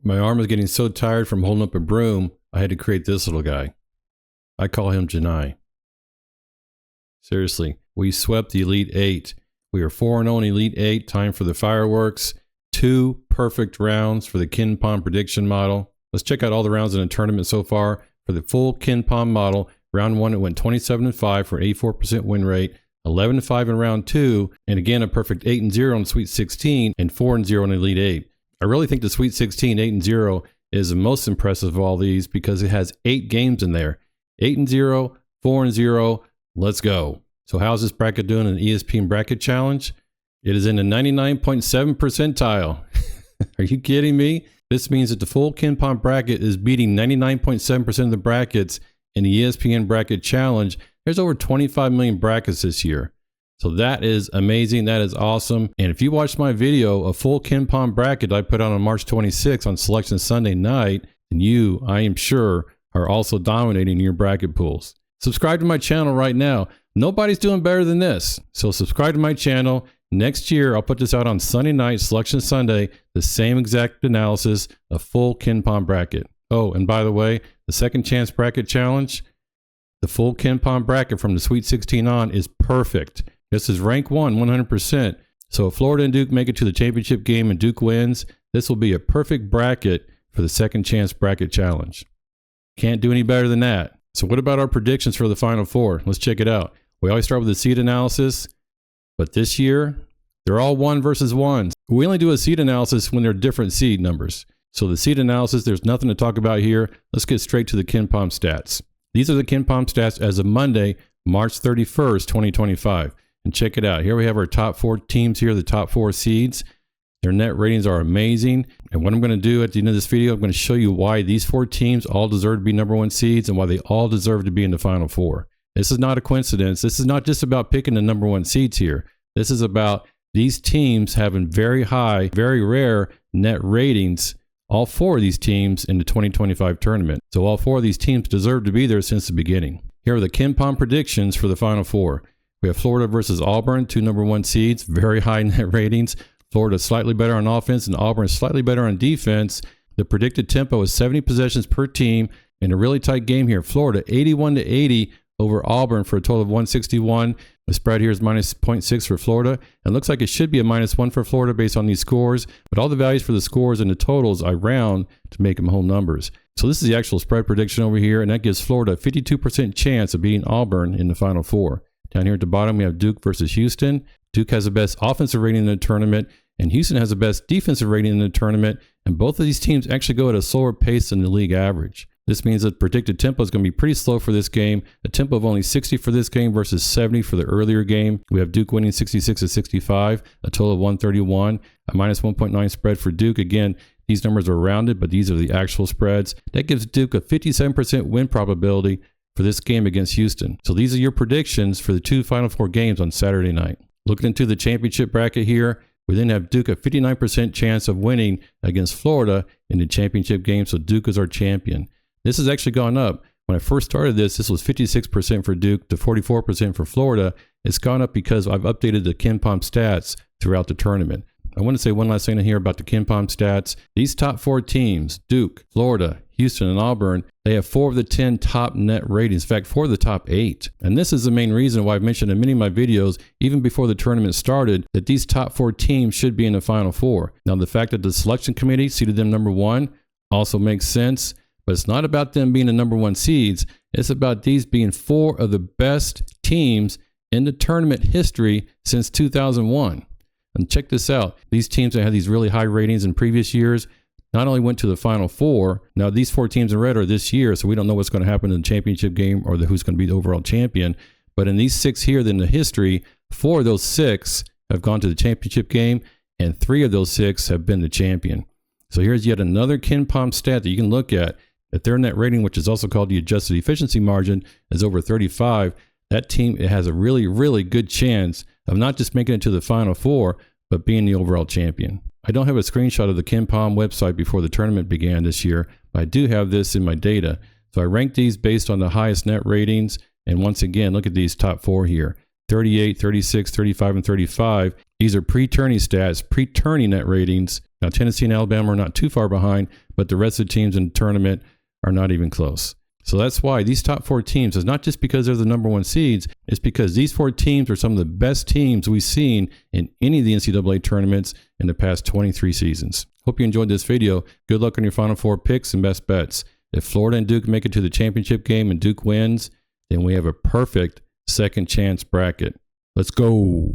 My arm is getting so tired from holding up a broom, I had to create this little guy. I call him Janai. Seriously, we swept the Elite 8. We are 4-0 in Elite 8, time for the fireworks. 2 perfect rounds for the Kenpom prediction model. Let's check out all the rounds in the tournament so far. For the full Kenpom model, round 1 it went 27-5 for an 84% win rate, 11-5 in round 2, and again a perfect 8-0 in Sweet 16 and 4-0 in Elite 8. I really think the Sweet 16 8-0 is the most impressive of all these because it has 8 games in there. 8-0, 4-0, let's go. So how's this bracket doing in the ESPN Bracket Challenge? It is in the 99.7 percentile. Are you kidding me? This means that the full Kenpom bracket is beating 99.7% of the brackets in the ESPN Bracket Challenge. There's over 25 million brackets this year. So that is amazing. That is awesome. And if you watched my video, a full Kenpom bracket I put out on March 26th on Selection Sunday night, then you, I am sure, are also dominating your bracket pools. Subscribe to my channel right now. Nobody's doing better than this. So subscribe to my channel. Next year, I'll put this out on Sunday night, Selection Sunday, the same exact analysis, a full Kenpom bracket. Oh, and by the way, the Second Chance Bracket Challenge, the full Kenpom bracket from the Sweet 16 on is perfect. This is rank 1, 100%. So if Florida and Duke make it to the championship game and Duke wins, this will be a perfect bracket for the Second Chance Bracket Challenge. Can't do any better than that. So what about our predictions for the Final Four? Let's check it out. We always start with the seed analysis, but this year, they're all 1 versus 1s. We only do a seed analysis when they're different seed numbers. So the seed analysis, there's nothing to talk about here. Let's get straight to the Kenpom stats. These are the Kenpom stats as of Monday, March 31st, 2025. And check it out. Here we have our top 4 teams here, the top 4 seeds. Their net ratings are amazing. And what I'm going to do at the end of this video, I'm going to show you why these 4 teams all deserve to be number 1 seeds and why they all deserve to be in the Final Four. This is not a coincidence. This is not just about picking the number 1 seeds here. This is about these teams having very high, very rare net ratings. All 4 of these teams in the 2025 tournament. So all 4 of these teams deserve to be there since the beginning. Here are the Kenpom predictions for the Final Four. We have Florida versus Auburn, 2 number 1 seeds, very high net ratings. Florida slightly better on offense and Auburn slightly better on defense. The predicted tempo is 70 possessions per team in a really tight game here. Florida 81-80 over Auburn for a total of 161. The spread here is minus 0.6 for Florida. It looks like it should be a -1 for Florida based on these scores, but all the values for the scores and the totals I round to make them whole numbers. So this is the actual spread prediction over here, and that gives Florida a 52% chance of beating Auburn in the Final Four. Down here at the bottom, we have Duke versus Houston. Duke has the best offensive rating in the tournament, and Houston has the best defensive rating in the tournament, and both of these teams actually go at a slower pace than the league average. This means that predicted tempo is going to be pretty slow for this game. A tempo of only 60 for this game versus 70 for the earlier game. We have Duke winning 66-65, a total of 131, a -1.9 spread for Duke. Again, these numbers are rounded, but these are the actual spreads. That gives Duke a 57% win probability for this game against Houston. So these are your predictions for the 2 Final Four games on Saturday night. Looking into the championship bracket here, we then have Duke a 59% chance of winning against Florida in the championship game, so Duke is our champion. This has actually gone up. When I first started this was 56% for Duke to 44% for Florida. It's gone up because I've updated the Kenpom stats throughout the tournament. I want to say one last thing here about the Kenpom stats. These top 4 teams, Duke, Florida, Houston, and Auburn, they have 4 of the 10 top net ratings. In fact, 4 of the top 8. And this is the main reason why I've mentioned in many of my videos, even before the tournament started, that these top 4 teams should be in the Final Four. Now, the fact that the selection committee seeded them number 1 also makes sense. But it's not about them being the number 1 seeds. It's about these being 4 of the best teams in the tournament history since 2001. And check this out. These teams that had these really high ratings in previous years not only went to the Final Four. Now, these 4 teams in red are this year, so we don't know what's going to happen in the championship game or who's going to be the overall champion. But in these 6 here, in the history, 4 of those 6 have gone to the championship game, and 3 of those 6 have been the champion. So here's yet another Kenpom stat that you can look at. If their net rating, which is also called the adjusted efficiency margin, is over 35, that team has a really, really good chance of not just making it to the Final Four, but being the overall champion. I don't have a screenshot of the Kenpom website before the tournament began this year, but I do have this in my data. So I ranked these based on the highest net ratings. And once again, look at these top 4 here. 38, 36, 35, and 35. These are pre-tourney stats, pre-tourney net ratings. Now, Tennessee and Alabama are not too far behind, but the rest of the teams in the tournament are not even close. So that's why these top 4 teams is not just because they're the number 1 seeds, it's because these 4 teams are some of the best teams we've seen in any of the NCAA tournaments in the past 23 seasons. Hope you enjoyed this video. Good luck on your Final Four picks and best bets. If Florida and Duke make it to the championship game and Duke wins, then we have a perfect second chance bracket. Let's go.